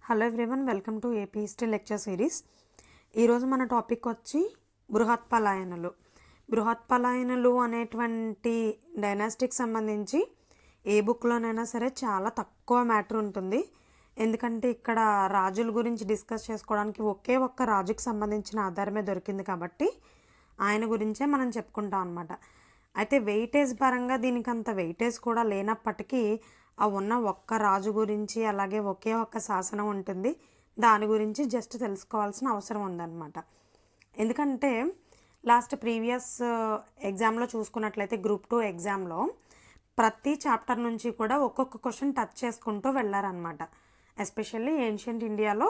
Hello everyone, welcome to AP history lecture series. ఈరోజు మన topic వచ్చి బృహత్పలాయనులు. బృహత్పలాయనులు అనేటువంటి డైనాస్టిక్ సంబంధించి ఏ బుక్లోనైనా సరే చాలా తక్కువ మ్యాటర్ ఉంటుంది. ఎందుకంటే ఇక్కడ రాజుల గురించి డిస్కస్ చేసుకోవడానికి ఒకే ఒక్క రాజుకి సంబంధించిన ఆధారమే దొరికింది కాబట్టి ఆయన గురించే మనం చెప్పుకుంటాం అనమాట. అయితే వెయిటేజ్ పరంగా దీనికి అంత వెయిటేజ్ కూడా లేనప్పటికీ ఆ ఉన్న ఒక్క రాజు గురించి అలాగే ఒకే ఒక్క శాసనం ఉంటుంది, దాని గురించి జస్ట్ తెలుసుకోవాల్సిన అవసరం ఉందన్నమాట. ఎందుకంటే లాస్ట్ ప్రీవియస్ ఎగ్జామ్లో చూసుకున్నట్లయితే గ్రూప్ 2 ఎగ్జామ్లో ప్రతి చాప్టర్ నుంచి కూడా ఒక్కొక్క క్వశ్చన్ టచ్ చేసుకుంటూ వెళ్ళారనమాట. ఎస్పెషల్లీ ఏన్షియంట్ ఇండియాలో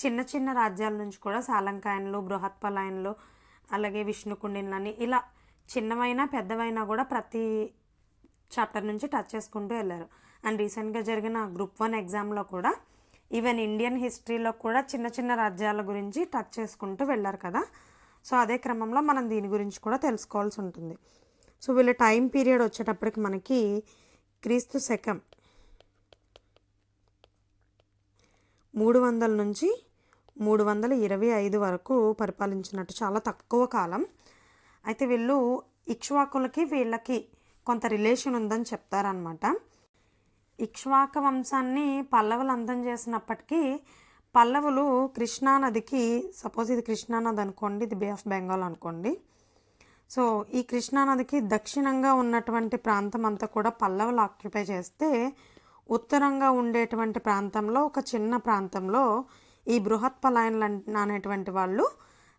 చిన్న చిన్న రాజ్యాల నుంచి కూడా సాలంకాయన్లు, బృహత్పలాయన్లు, అలాగే విష్ణుకుండిన్లని ఇలా చిన్నవైనా పెద్దవైనా కూడా ప్రతి చాప్టర్ నుంచి టచ్ చేసుకుంటూ వెళ్ళారు. అండ్ రీసెంట్గా జరిగిన గ్రూప్ 1 ఎగ్జామ్లో కూడా ఈవెన్ ఇండియన్ హిస్టరీలో కూడా చిన్న చిన్న రాజ్యాల గురించి టచ్ చేసుకుంటూ వెళ్ళారు కదా. సో అదే క్రమంలో మనం దీని గురించి కూడా తెలుసుకోవాల్సి ఉంటుంది. సో వీళ్ళ టైం పీరియడ్ వచ్చేటప్పటికి మనకి క్రీస్తు శకం 300 నుంచి 325 వరకు పరిపాలించినట్టు, చాలా తక్కువ కాలం. అయితే వీళ్ళు ఇక్ష్వాకులకి వీళ్ళకి కొంత రిలేషన్ ఉందని చెప్తారనమాట. ఇక్ష్వాక వంశాన్ని పల్లవులు అంతం చేసినప్పటికీ పల్లవులు కృష్ణానదికి, సపోజ్ ఇది కృష్ణానది అనుకోండి, ఇది బే ఆఫ్ బెంగాల్ అనుకోండి. సో ఈ కృష్ణానదికి దక్షిణంగా ఉన్నటువంటి ప్రాంతం అంతా కూడా పల్లవులు ఆక్యుపై చేస్తే ఉత్తరంగా ఉండేటువంటి ప్రాంతంలో ఒక చిన్న ప్రాంతంలో ఈ బృహత్పలాయన్లు అనేటువంటి వాళ్ళు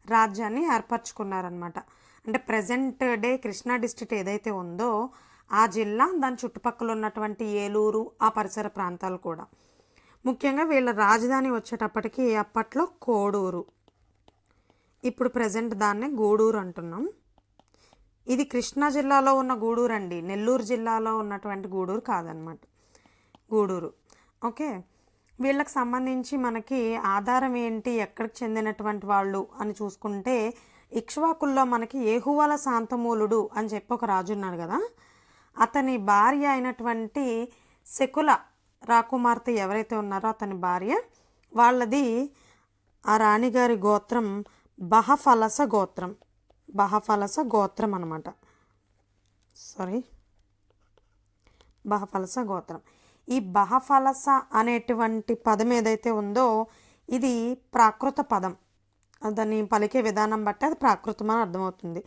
రాజ్యాన్ని ఏర్పరచుకున్నారనమాట. అంటే ప్రజెంట్ డే కృష్ణా డిస్ట్రిక్ట్ ఏదైతే ఉందో ఆ జిల్లా, దాని చుట్టుపక్కల ఉన్నటువంటి ఏలూరు, ఆ పరిసర ప్రాంతాలు కూడా. ముఖ్యంగా వీళ్ళ రాజధాని వచ్చేటప్పటికి అప్పట్లో కోడూరు, ఇప్పుడు ప్రజెంట్ దాన్నే గూడూరు అంటున్నాం. ఇది కృష్ణా జిల్లాలో ఉన్న గూడూరు అండి, నెల్లూరు జిల్లాలో ఉన్నటువంటి గూడూరు కాదనమాట, గూడూరు. ఓకే, వీళ్ళకి సంబంధించి మనకి ఆధారం ఏంటి, ఎక్కడికి చెందినటువంటి వాళ్ళు అని చూసుకుంటే ఇక్ష్వాకుల్లో మనకి ఏహువల శాంతమూలుడు అని చెప్పి ఒక రాజు ఉన్నాడు కదా, అతని భార్య అయినటువంటి శకుల రాకుమార్తె ఎవరైతే ఉన్నారో అతని భార్య, వాళ్ళది ఆ రాణిగారి గోత్రం బహఫలస గోత్రం. బహఫలస గోత్రం అనమాట, బహఫలస గోత్రం. ఈ బహఫలస అనేటువంటి పదం ఏదైతే ఉందో ఇది ప్రాకృత పదం, దాన్ని పలికే విధానం బట్టి అది ప్రాకృతం అని అర్థమవుతుంది.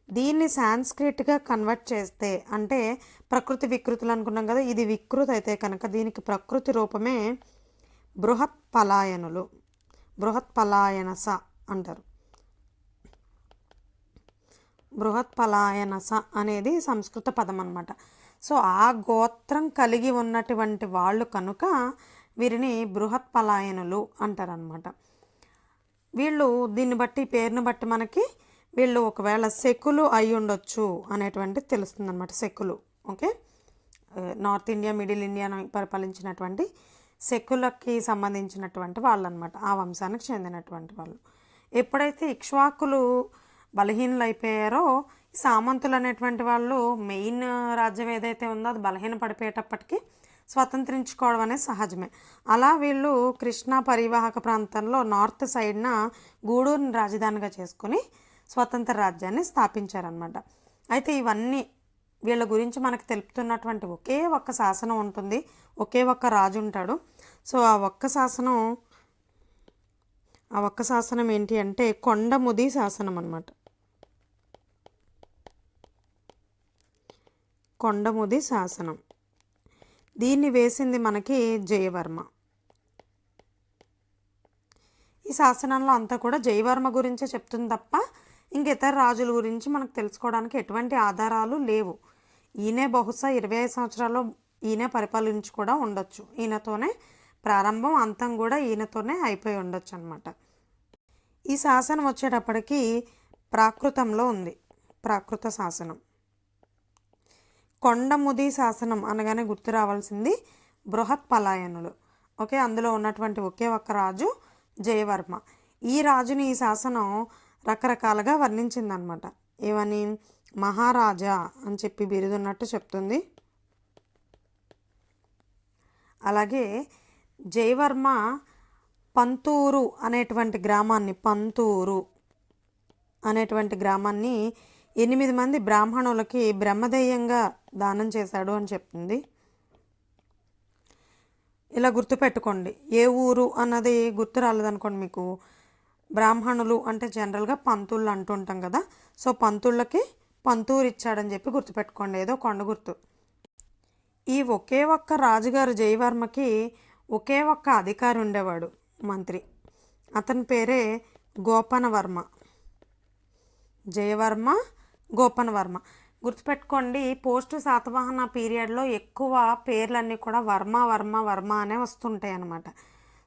దీన్ని సాంస్క్రిట్గా కన్వర్ట్ చేస్తే, అంటే ప్రకృతి వికృతులు అనుకున్నాం కదా, ఇది వికృతి అయితే కనుక దీనికి ప్రకృతి రూపమే బృహత్పలాయనులు, బృహత్పలాయనస అంటారు. బృహత్పలాయనస అనేది సంస్కృత పదం అన్నమాట. సో ఆ గోత్రం కలిగి ఉన్నటువంటి వాళ్ళు కనుక వీరిని బృహత్పలాయనులు అంటారనమాట. వీళ్ళు దీన్ని బట్టి, పేరుని బట్టి మనకి వీళ్ళు ఒకవేళ శకులు అయి ఉండొచ్చు అనేటువంటిది తెలుస్తుంది అనమాట. శకులు, ఓకే, నార్త్ ఇండియా, మిడిల్ ఇండియాను పరిపాలించినటువంటి శకులకి సంబంధించినటువంటి వాళ్ళు అనమాట, ఆ వంశానికి చెందినటువంటి వాళ్ళు. ఎప్పుడైతే ఇక్ష్వాకులు బలహీనలు అయిపోయారో సామంతులు అనేటువంటి వాళ్ళు మెయిన్ రాజ్యం ఏదైతే ఉందో అది బలహీన పడిపోయేటప్పటికీ స్వతంత్రించుకోవడం అనేది సహజమే. అలా వీళ్ళు కృష్ణా పరివాహక ప్రాంతంలో నార్త్ సైడ్న గూడూరుని రాజధానిగా చేసుకుని స్వతంత్ర రాజ్యాన్ని స్థాపించారనమాట. అయితే ఇవన్నీ వీళ్ళ గురించి మనకు తెలుపుతున్నటువంటి ఒకే ఒక్క శాసనం ఉంటుంది, ఒకే ఒక్క రాజు ఉంటాడు. సో ఆ ఒక్క శాసనం ఏంటి అంటే కొండముది శాసనం అనమాట. కొండముది శాసనం, దీన్ని వేసింది మనకి జయవర్మ. ఈ శాసనంలో అంతా కూడా జయవర్మ గురించే చెప్తుంది తప్ప ఇంక ఇతర రాజుల గురించి మనకు తెలుసుకోవడానికి ఎటువంటి ఆధారాలు లేవు. ఈయనే బహుశా 25 సంవత్సరాల్లో ఈయనే పరిపాలించి కూడా ఉండొచ్చు, ఈయనతోనే ప్రారంభం అంతం కూడా ఈయనతోనే అయిపోయి ఉండొచ్చు అనమాట. ఈ శాసనం వచ్చేటప్పటికి ప్రాకృతంలో ఉంది, ప్రాకృత శాసనం. కొండముది శాసనం అనగానే గుర్తు రావాల్సింది బృహత్పలాయనులు. ఓకే, అందులో ఉన్నటువంటి ఒకే ఒక్క రాజు జయవర్మ. ఈ రాజుని ఈ శాసనం రకరకాలుగా వర్ణించిందనమాట. ఏమని, మహారాజా అని చెప్పి బిరుదున్నట్టు చెప్తుంది. అలాగే జయవర్మ పంతూరు అనేటువంటి గ్రామాన్ని 8 మంది బ్రాహ్మణులకి బ్రహ్మదేయంగా దానం చేశాడు అని చెప్తుంది. ఇలా గుర్తుపెట్టుకోండి. ఏ ఊరు అన్నది గుర్తు రాలేదనుకోండి మీకు, బ్రాహ్మణులు అంటే జనరల్గా పంతుళ్ళు అంటుంటాం కదా, సో పంతుళ్ళకి పంతూరు ఇచ్చాడని చెప్పి గుర్తుపెట్టుకోండి, ఏదో కొండ గుర్తు. ఈ ఒకే ఒక్క రాజుగారు జయవర్మకి ఒకే ఒక్క అధికారి ఉండేవాడు, మంత్రి. అతని పేరే గోపనవర్మ. జయవర్మ, గోపనవర్మ. గుర్తుపెట్టుకోండి, పోస్ట్ శాతవాహన పీరియడ్లో ఎక్కువ పేర్లన్నీ కూడా వర్మ వర్మ వర్మ అనే వస్తుంటాయి అన్నమాట.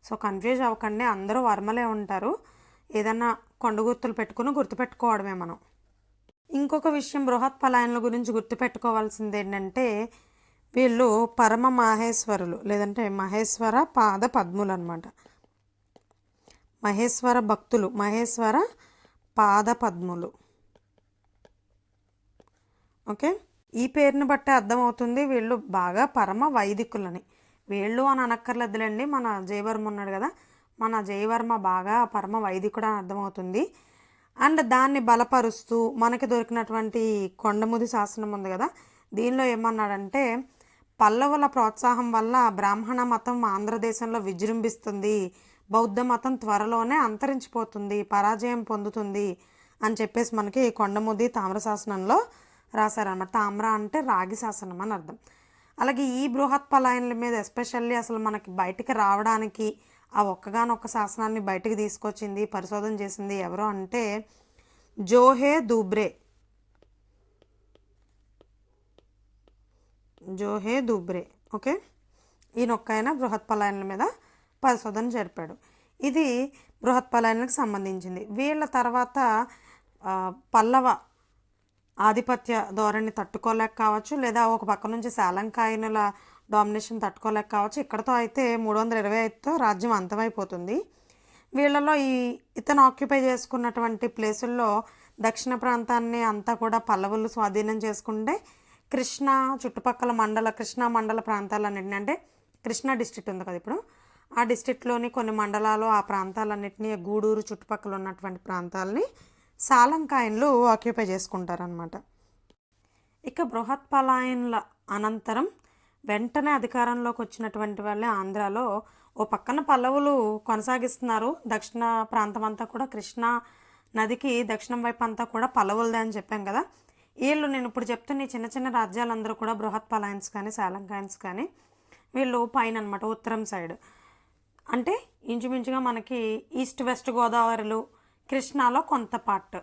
సో కన్ఫ్యూజ్ అవ్వకండి, అందరూ వర్మలే ఉంటారు. ఏదన్నా కొండ గుర్తులు పెట్టుకుని గుర్తుపెట్టుకోవడమే మనం. ఇంకొక విషయం బృహత్పలాయనుల గురించి గుర్తుపెట్టుకోవాల్సింది ఏంటంటే, వీళ్ళు పరమ మాహేశ్వరులు, లేదంటే మహేశ్వర పాద పద్ములు అనమాట. మహేశ్వర భక్తులు, మహేశ్వర పాద పద్ములు. ఓకే, ఈ పేరుని బట్టి అర్థమవుతుంది వీళ్ళు బాగా పరమ వైదికులని. వీళ్ళు అని అనక్కర్లేదులేండి, మన జయవర్మ ఉన్నాడు కదా, మన జయవర్మ బాగా పరమ వైదికుడు అని అర్థమవుతుంది. అండ్ దాన్ని బలపరుస్తూ మనకి దొరికినటువంటి కొండముది శాసనం ఉంది కదా, దీనిలో ఏమన్నాడంటే, పల్లవుల ప్రోత్సాహం వల్ల బ్రాహ్మణ మతం ఆంధ్రదేశంలో విజృంభిస్తుంది, బౌద్ధ మతం త్వరలోనే అంతరించిపోతుంది, పరాజయం పొందుతుంది అని చెప్పేసి మనకి కొండముది తామ్ర శాసనంలో రాశారన్నమాట. తామ్ర అంటే రాగి శాసనం అని అర్థం. అలాగే ఈ బృహత్పలాయనుల మీద ఎస్పెషల్లీ అసలు మనకి బయటికి రావడానికి ఆ ఒక్కగానొక్క శాసనాన్ని బయటికి తీసుకొచ్చింది, పరిశోధన చేసింది ఎవరో అంటే జోహే దూబ్రే. ఓకే, ఈయనొక్కైనా బృహత్పలాయనుల మీద పరిశోధన జరిపాడు. ఇది బృహత్పలాయనులకు సంబంధించింది. వీళ్ళ తర్వాత పల్లవ ఆధిపత్య ధోరణి తట్టుకోలేక కావచ్చు, లేదా ఒక పక్క నుంచి సాలంకాయనుల డామినేషన్ తట్టుకోలేక కావచ్చు. ఇక్కడతో అయితే 325తో రాజ్యం అంతమైపోతుంది. వీళ్ళలో ఇతను ఆక్యుపై చేసుకున్నటువంటి ప్లేసుల్లో దక్షిణ ప్రాంతాన్ని అంతా కూడా పల్లవులు స్వాధీనం చేసుకుంటే కృష్ణా చుట్టుపక్కల కృష్ణా మండల ప్రాంతాలన్నింటినీ, అంటే కృష్ణా డిస్ట్రిక్ట్ ఉంది కదా ఇప్పుడు, ఆ డిస్ట్రిక్ట్లోని కొన్ని మండలాలు, ఆ ప్రాంతాలన్నింటినీ, గూడూరు చుట్టుపక్కల ఉన్నటువంటి ప్రాంతాలని సాలంకాయన్లు ఆక్యుపై చేసుకుంటారనమాట. ఇక బృహత్పలాయనుల అనంతరం వెంటనే అధికారంలోకి వచ్చినటువంటి వాళ్ళే ఆంధ్రాలో ఓ పక్కన పల్లవులు కొనసాగిస్తున్నారు. దక్షిణ ప్రాంతం అంతా కూడా కృష్ణా నదికి దక్షిణం వైపు అంతా కూడా పల్లవులదే అని చెప్పాం కదా. వీళ్ళు నేను ఇప్పుడు చెప్తున్న ఈ చిన్న చిన్న రాజ్యాలందరూ కూడా బృహత్పలాయన్స్ కానీ సాలంకాయన్స్ కానీ వీళ్ళు పైన అనమాట, ఉత్తరం సైడ్. అంటే ఇంచుమించుగా మనకి ఈస్ట్ వెస్ట్ గోదావరిలు, కృష్ణాలో కొంత పార్ట్,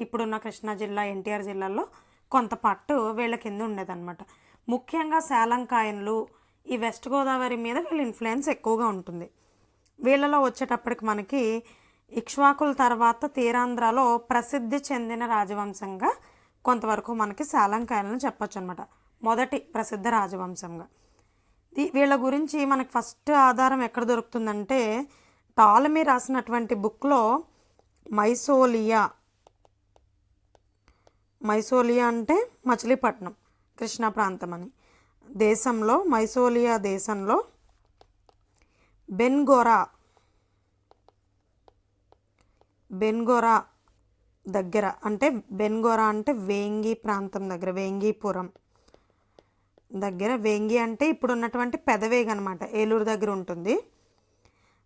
ఇప్పుడున్న కృష్ణా జిల్లా, ఎన్టీఆర్ జిల్లాలో కొంత పార్ట్ వీళ్ళ కింద ఉండేదన్నమాట. ముఖ్యంగా సాలంకాయన్లు ఈ వెస్ట్ గోదావరి మీద వీళ్ళ ఇన్ఫ్లుయెన్స్ ఎక్కువగా ఉంటుంది. వీళ్ళలో వచ్చేటప్పటికి మనకి ఇక్ష్వాకుల తర్వాత తీరాంధ్రలో ప్రసిద్ధి చెందిన రాజవంశంగా కొంతవరకు మనకి సాలంకాయలను చెప్పొచ్చు అనమాట, మొదటి ప్రసిద్ధ రాజవంశంగా. వీళ్ళ గురించి మనకి ఫస్ట్ ఆధారం ఎక్కడ దొరుకుతుందంటే, టాలమీ రాసినటువంటి బుక్లో మైసోలియా అంటే మచిలీపట్నం కృష్ణా ప్రాంతం అని, దేశంలో మైసోలియా దేశంలో బెన్గోరా దగ్గర, అంటే బెన్గోరా అంటే వేంగి ప్రాంతం దగ్గర, వేంగీపురం దగ్గర. వేంగి అంటే ఇప్పుడు ఉన్నటువంటి పెదవేగి అనమాట, ఏలూరు దగ్గర ఉంటుంది.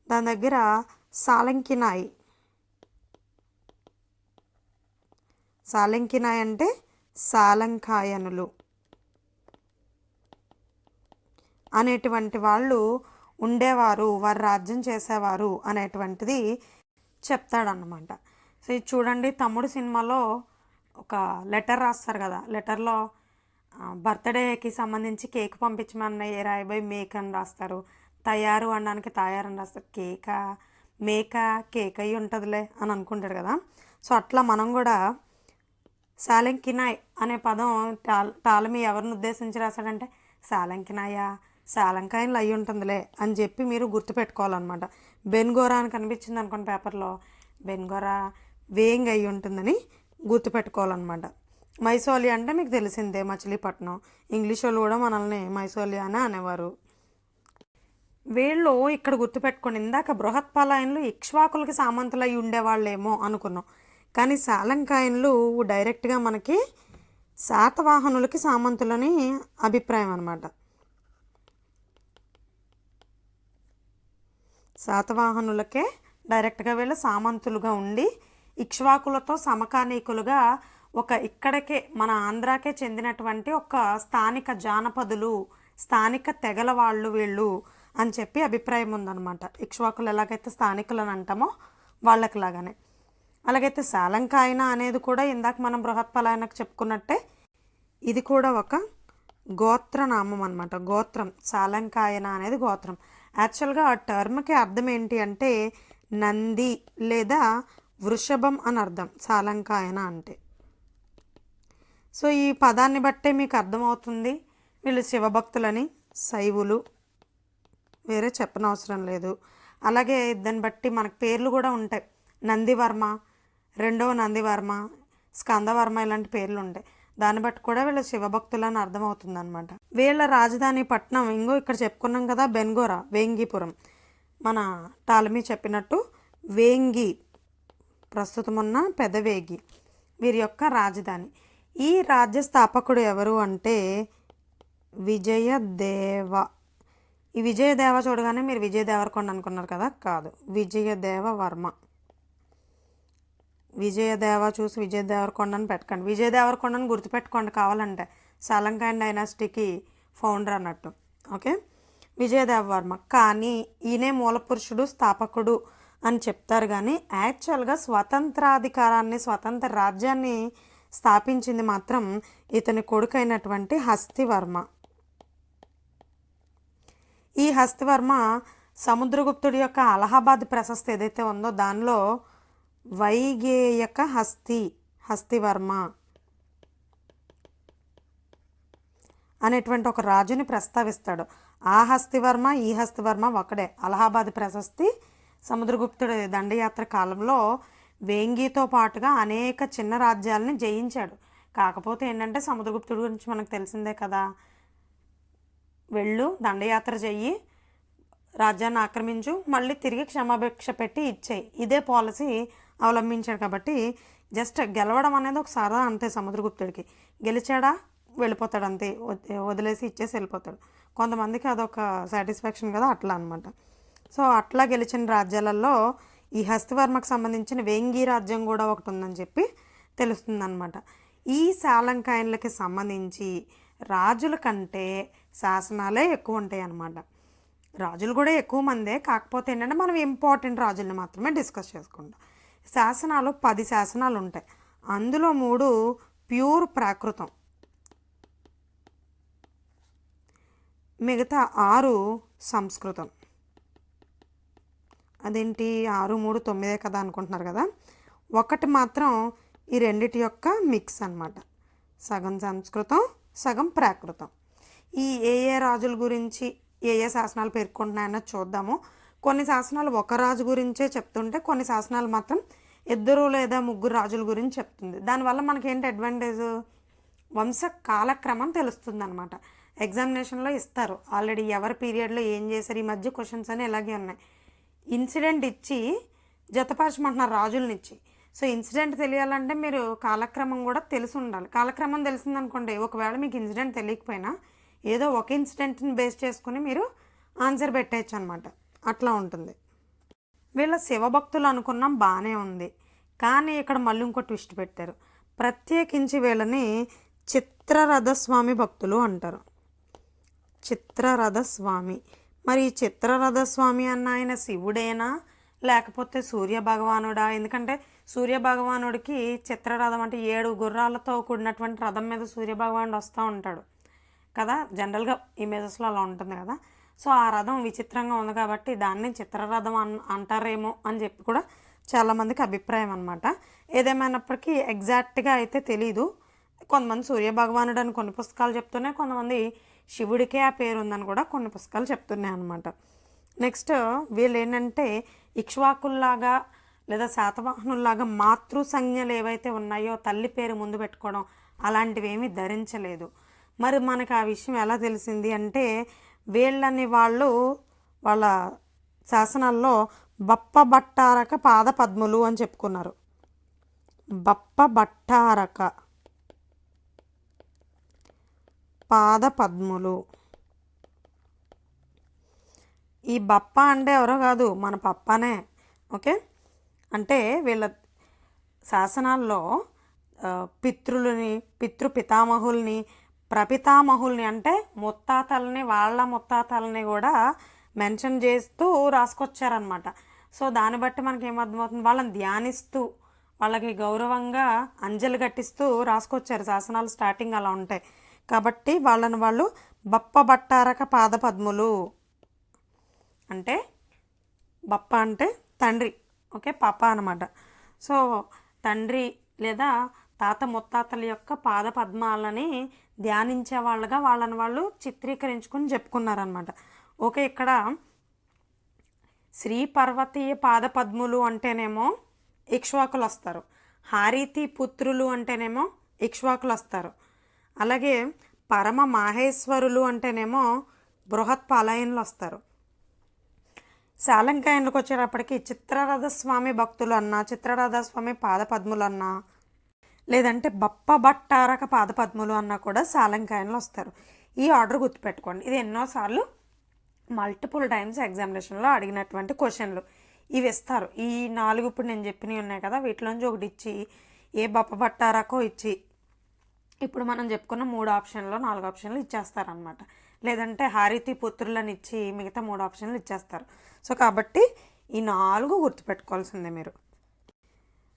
దాని దగ్గర సాలంకినాయ్ అంటే సాలంకాయనులు అనేటువంటి వాళ్ళు ఉండేవారు, వారు రాజ్యం చేసేవారు అనేటువంటిది చెప్తాడన్నమాట. సో ఇది చూడండి, తమ్ముడు సినిమాలో ఒక లెటర్ రాస్తారు కదా, లెటర్లో బర్త్డేకి సంబంధించి కేక్ పంపించమన్న ఏ రాయబోయి మేక్ అని రాస్తారు, తయారు అనడానికి తయారు అని రాస్తారు, కేక్ అయ్యి ఉంటుందిలే అని అనుకుంటాడు కదా. సో అట్లా మనం కూడా సాలంకినాయ్ అనే పదం టాలమీ ఎవరిని ఉద్దేశించి రాశాడంటే సాలంకాయలు అయ్యి ఉంటుందిలే అని చెప్పి మీరు గుర్తుపెట్టుకోవాలన్నమాట. బెన్గోరా అని కనిపించింది అనుకోండి పేపర్లో, బెన్గోరా వేంగ్ అయ్యి ఉంటుందని గుర్తుపెట్టుకోవాలన్నమాట. మైసోలియా అంటే మీకు తెలిసిందే, మచిలీపట్నం. ఇంగ్లీష్ వాళ్ళు కూడా మనల్ని మైసోలియా అనే అనేవారు. వీళ్ళు ఇక్కడ గుర్తుపెట్టుకోండి, ఇందాక బృహత్పలాయనులు ఇక్ష్వాకులకి సామంతులు అయి ఉండేవాళ్ళేమో అనుకున్నాం, కానీ సాలంకాయనులు డైరెక్ట్గా మనకి శాతవాహనులకి సామంతులని అభిప్రాయం అనమాట. శాతవాహనులకే డైరెక్ట్గా వీళ్ళు సామంతులుగా ఉండి ఇక్ష్వాకులతో సమకాలీకులుగా ఇక్కడికే మన ఆంధ్రాకే చెందినటువంటి ఒక స్థానిక జానపదులు, స్థానిక తెగల వాళ్ళు వీళ్ళు అని చెప్పి అభిప్రాయం ఉందన్నమాట. ఇక్ష్వాకులు ఎలాగైతే స్థానికులు అని అంటామో వాళ్ళకి లాగానే. అలాగైతే సాలంకాయన అనేది కూడా ఇందాక మనం బృహత్పలాయనకు చెప్పుకున్నట్టే ఇది కూడా ఒక గోత్రనామం అనమాట. గోత్రం సాలంకాయన అనేది గోత్రం. యాక్చువల్గా ఆ టర్మ్కి అర్థం ఏంటి అంటే నంది లేదా వృషభం అని అర్థం సాలంకాయన అంటే. సో ఈ పదాన్ని బట్టే మీకు అర్థమవుతుంది వీళ్ళు శివభక్తులని, శైవులు, వేరే చెప్పనవసరం లేదు. అలాగే దాన్ని బట్టి మనకు పేర్లు కూడా ఉంటాయి. నందివర్మ, రెండవ నందివర్మ, స్కందవర్మ ఇలాంటి పేర్లు ఉంటాయి. దాన్ని బట్టి కూడా వీళ్ళ శివభక్తులని అర్థమవుతుంది అనమాట. వీళ్ళ రాజధాని పట్టణం ఇంకో ఇక్కడ చెప్పుకున్నాం కదా, బెన్గోరా, వేంగిపురం. మన టాలమీ చెప్పినట్టు వేంగి ప్రస్తుతం ఉన్న పెదవేగి వీరి యొక్క రాజధాని. ఈ రాజ్య స్థాపకుడు ఎవరు అంటే విజయదేవ. ఈ విజయదేవ చూడగానే మీరు విజయదేవరకొండ అనుకున్నారు కదా, కాదు, విజయదేవ వర్మ. విజయదేవ చూసి విజయదేవరకొండని పెట్టకండి, విజయదేవరకొండని గుర్తుపెట్టుకోండి కావాలంటే, సాలంకాయన్ డైనాసిటీకి ఫౌండర్ అన్నట్టు. ఓకే, విజయదేవ వర్మ. కానీ ఈయనే మూలపురుషుడు, స్థాపకుడు అని చెప్తారు. కానీ యాక్చువల్గా స్వతంత్రాధికారాన్ని, స్వతంత్ర రాజ్యాన్ని స్థాపించింది మాత్రం ఇతని కొడుకైనటువంటి హస్తివర్మ. ఈ హస్తివర్మ సముద్రగుప్తుడి యొక్క అలహాబాద్ ప్రశస్తి ఏదైతే ఉందో దానిలో వైగేయక హస్తివర్మ అనేటువంటి ఒక రాజుని ప్రస్తావిస్తాడు. ఆ హస్తివర్మ ఈ హస్తివర్మ ఒకడే. అలహాబాద్ ప్రశస్తి సముద్రగుప్తుడి దండయాత్ర కాలంలో వేంగితో పాటుగా అనేక చిన్న రాజ్యాలని జయించాడు. కాకపోతే ఏంటంటే సముద్రగుప్తుడి గురించి మనకు తెలిసిందే కదా, వెళ్ళు దండయాత్ర చెయ్యి, రాజ్యాన్ని ఆక్రమించు, మళ్ళీ తిరిగి క్షమాభిక్ష పెట్టి ఇచ్చేయి, ఇదే పాలసీ అవలంబించాడు. కాబట్టి జస్ట్ గెలవడం అనేది ఒక సరదా అంతే. సముద్రగుప్తుడికి గెలిచాడా వెళ్ళిపోతాడు అంతే, వదిలేసి ఇచ్చేసి వెళ్ళిపోతాడు. కొంతమందికి అదొక సాటిస్ఫాక్షన్ కదా, అట్లా అనమాట. సో అట్లా గెలిచిన రాజ్యాలలో ఈ హస్తివర్మకు సంబంధించిన వేంగి రాజ్యం కూడా ఒకటి ఉందని చెప్పి తెలుస్తుందన్నమాట. ఈ సాలంకాయన్లకి సంబంధించి రాజుల కంటే శాసనాలే ఎక్కువ ఉంటాయి అన్నమాట. రాజులు కూడా ఎక్కువ మందే, కాకపోతే ఏంటంటే మనం ఇంపార్టెంట్ రాజుల్ని మాత్రమే డిస్కస్ చేసుకుంటాం. శాసనాలు 10 శాసనాలు ఉంటాయి. అందులో 3 ప్యూర్ ప్రాకృతం, మిగతా 6 సంస్కృతం. అదేంటి 6, 3, 9 కదా అనుకుంటున్నారు కదా, ఒకటి మాత్రం ఈ రెండిటి యొక్క మిక్స్ అన్నమాట. సగం సంస్కృతం, సగం ప్రాకృతం. ఈ ఏ రాజుల గురించి ఏ శాసనాలు పేర్కొంటున్నాయన్నది చూద్దాము. కొన్ని శాసనాలు ఒక రాజు గురించే చెప్తుంటే కొన్ని శాసనాలు మాత్రం 2 లేదా 3 రాజుల గురించి చెప్తుంది. దానివల్ల మనకేంటి అడ్వాంటేజ్, వంశ కాలక్రమం తెలుస్తుంది అనమాట. ఎగ్జామినేషన్లో ఇస్తారు ఆల్రెడీ ఎవరి పీరియడ్లో ఏం చేశారు. ఈ మధ్య క్వశ్చన్స్ అని ఇలాగే ఉన్నాయి. ఇన్సిడెంట్ ఇచ్చి జతపరచమంటున్నారు రాజులని ఇచ్చి. సో ఇన్సిడెంట్ తెలియాలంటే మీరు కాలక్రమం కూడా తెలిసి ఉండాలి. కాలక్రమం తెలిసిందనుకోండి, ఒకవేళ మీకు ఇన్సిడెంట్ తెలియకపోయినా ఏదో ఒక ఇన్సిడెంట్ని బేస్ చేసుకుని మీరు ఆన్సర్ పెట్టేయచ్చు అనమాట. అట్లా ఉంటుంది. వీళ్ళ శివభక్తులు అనుకున్నాం, బాగానే ఉంది. కానీ ఇక్కడ మళ్ళీ ఇంకో ట్విస్ట్ పెట్టారు. ప్రత్యేకించి వీళ్ళని చిత్రరథస్వామి భక్తులు అంటారు. చిత్రరథస్వామి. మరి ఈ చిత్రరథస్వామి అన్న ఆయన శివుడేనా లేకపోతే సూర్యభగవానుడా? ఎందుకంటే సూర్యభగవానుడికి చిత్రరథం అంటే 7 గుర్రాలతో కూడినటువంటి రథం మీద సూర్యభగవానుడు వస్తూ ఉంటాడు కదా, జనరల్గా ఇమేజెస్లో అలా ఉంటుంది కదా. సో ఆ రథం విచిత్రంగా ఉంది కాబట్టి దాన్ని చిత్రరథం అంటారేమో అని చెప్పి కూడా చాలామందికి అభిప్రాయం అనమాట. ఏదేమైనప్పటికీ ఎగ్జాక్ట్గా అయితే తెలీదు. కొంతమంది సూర్యభగవానుడు అని కొన్ని పుస్తకాలు చెప్తున్నాయి, కొంతమంది శివుడికే ఆ పేరు ఉందని కూడా కొన్ని పుస్తకాలు చెప్తున్నాయి అనమాట. నెక్స్ట్ వీళ్ళు ఏంటంటే ఇక్ష్వాకుల్లాగా లేదా శాతవాహనుల్లాగా మాతృ సంజ్ఞలు ఏవైతే ఉన్నాయో తల్లి పేరు ముందు పెట్టుకోవడం అలాంటివి ఏమీ ధరించలేదు. మరి మనకు ఆ విషయం ఎలా తెలిసింది అంటే వీళ్ళని వాళ్ళు వాళ్ళ శాసనాల్లో బప్పబట్టారక పాదపద్ములు అని చెప్పుకున్నారు. బప్పబట్టారక పాదపద్ములు. ఈ బప్ప అంటే ఎవరో కాదు, మన పప్పనే. ఓకే, అంటే వీళ్ళ శాసనాల్లో పితృలని, పితృపితామహుల్ని, ప్రపితామహుల్ని అంటే ముత్తాతల్ని, వాళ్ళ ముత్తాతల్ని కూడా మెన్షన్ చేస్తూ రాసుకొచ్చారనమాట. సో దాన్ని బట్టి మనకి ఏమర్థమవుతుంది, వాళ్ళని ధ్యానిస్తూ వాళ్ళకి గౌరవంగా అంజలి కట్టిస్తూ రాసుకొచ్చారు. శాసనాలు స్టార్టింగ్ అలా ఉంటాయి కాబట్టి వాళ్ళని వాళ్ళు బప్పబట్టారక పాదపద్ములు అంటే, బప్ప అంటే తండ్రి, ఓకే, పాప అనమాట. సో తండ్రి లేదా తాత ముత్తాతల యొక్క పాద పద్మాలని ధ్యానించే వాళ్ళగా వాళ్ళని వాళ్ళు చిత్రీకరించుకుని చెప్పుకున్నారనమాట. ఓకే, ఇక్కడ శ్రీ పర్వతీయ పాదపద్ములు అంటేనేమో ఇక్ష్వాకులు వస్తారు, హారీతి పుత్రులు అంటేనేమో ఇక్ష్వాకులు వస్తారు, అలాగే పరమ మాహేశ్వరులు అంటేనేమో బృహత్పాలయన్లు వస్తారు. శాలంకాయన్లకు వచ్చేటప్పటికి చిత్రరథస్వామి భక్తులు అన్నా, చిత్రరథస్వామి పాదపద్ములు అన్నా, లేదంటే బప్పబట్టారక పాదపద్ములు అన్నా కూడా శాలంకాయన్లు వస్తారు. ఈ ఆర్డర్ గుర్తుపెట్టుకోండి. ఇది ఎన్నోసార్లు మల్టిపుల్ టైమ్స్ ఎగ్జామినేషన్లో అడిగినటువంటి క్వశ్చన్లు. ఇవి ఇస్తారు. ఈ 4 ఇప్పుడు నేను చెప్పినవి ఉన్నాయి కదా, వీటిలోంచి ఒకటి ఇచ్చి ఏ బప్పబట్టారకో ఇచ్చి ఇప్పుడు మనం చెప్పుకున్న 3 ఆప్షన్లో 4 ఆప్షన్లు ఇచ్చేస్తారనమాట. లేదంటే హారీతి పుత్రులను ఇచ్చి మిగతా 3 ఆప్షన్లు ఇచ్చేస్తారు. సో కాబట్టి ఈ 4 గుర్తుపెట్టుకోవాల్సిందే మీరు.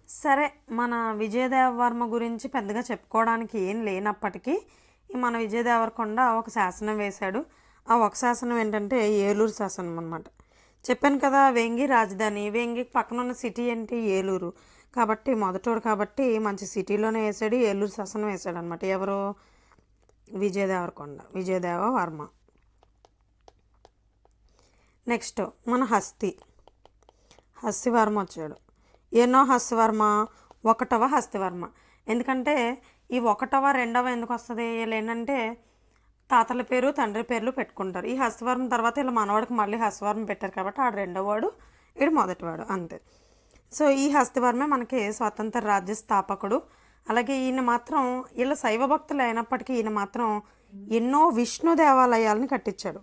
సరే, మన విజయదేవవర్మ గురించి పెద్దగా చెప్పుకోవడానికి ఏం లేనప్పటికీ మన విజయదేవరకొండ ఒక శాసనం వేశాడు. ఆ ఒక శాసనం ఏంటంటే ఏలూరు శాసనం అనమాట. చెప్పాను కదా, వేంగి రాజధాని, వేంగికి పక్కన ఉన్న సిటీ ఏంటి, ఏలూరు. కాబట్టి మొదటోడు కాబట్టి మంచి సిటీలోనే వేసాడు, ఏలూరు శాసనం వేసాడు అనమాట. ఎవరు, విజయదేవరకొండ, విజయదేవవర్మ. నెక్స్ట్ మన హస్తివర్మ వచ్చాడు. ఎన్నో హస్తివర్మ, 1వ హస్తివర్మ. ఎందుకంటే ఈ 1వ 2వ ఎందుకు వస్తుంది, వీళ్ళు ఏంటంటే తాతల పేరు తండ్రి పేర్లు పెట్టుకుంటారు. ఈ హస్తివర్మ తర్వాత ఇలా మనవాడికి మళ్ళీ హస్తివర్మ పెట్టారు కాబట్టి ఆడు 2వ వాడు, ఈడు మొదటివాడు, అంతే. సో ఈ హస్తివర్మే మనకి స్వతంత్ర రాజ్య స్థాపకుడు. అలాగే ఈయన మాత్రం వీళ్ళ శైవ భక్తులు అయినప్పటికీ ఈయన మాత్రం ఎన్నో విష్ణు దేవాలయాలను కట్టించాడు.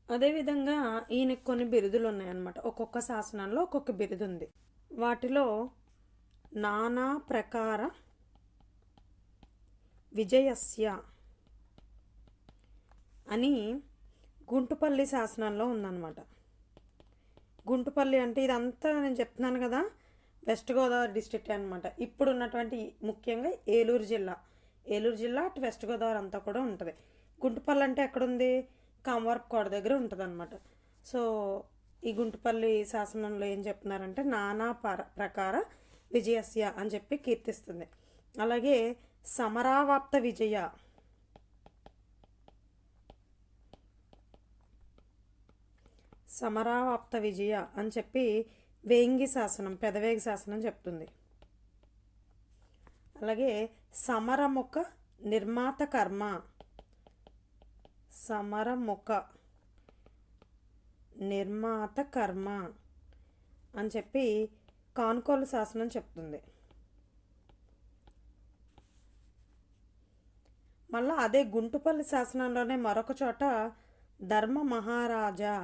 అదేవిధంగా ఈయనకు కొన్ని బిరుదులు ఉన్నాయన్నమాట. ఒక్కొక్క శాసనంలో ఒక్కొక్క బిరుదు ఉంది. వాటిలో నానా ప్రకార విజయస్య అని గుంటుపల్లి శాసనంలో ఉందన్నమాట. గుంటుపల్లి అంటే ఇదంతా నేను చెప్తున్నాను కదా, వెస్ట్ గోదావరి డిస్ట్రిక్ట్ అనమాట. ఇప్పుడు ఉన్నటువంటి ముఖ్యంగా ఏలూరు జిల్లా అటు వెస్ట్ గోదావరి అంతా కూడా ఉంటుంది. గుంటుపల్లి అంటే ఎక్కడుంది, కామవరపుకోట దగ్గర ఉంటుంది అనమాట. సో ఈ గుంటుపల్లి శాసనంలో ఏం చెప్తున్నారంటే నానా ప్రకార విజయస్య అని చెప్పి కీర్తిస్తుంది. అలాగే సమరావాప్త విజయ అని చెప్పి వేంగి శాసనం, పెదవేగి శాసనం చెప్తుంది. అలాగే సమరముఖ నిర్మాత కర్మ అని చెప్పి కానుకోలు శాసనం చెప్తుంది. మళ్ళీ అదే గుంటుపల్లి శాసనంలోనే మరొక చోట ధర్మ మహారాజా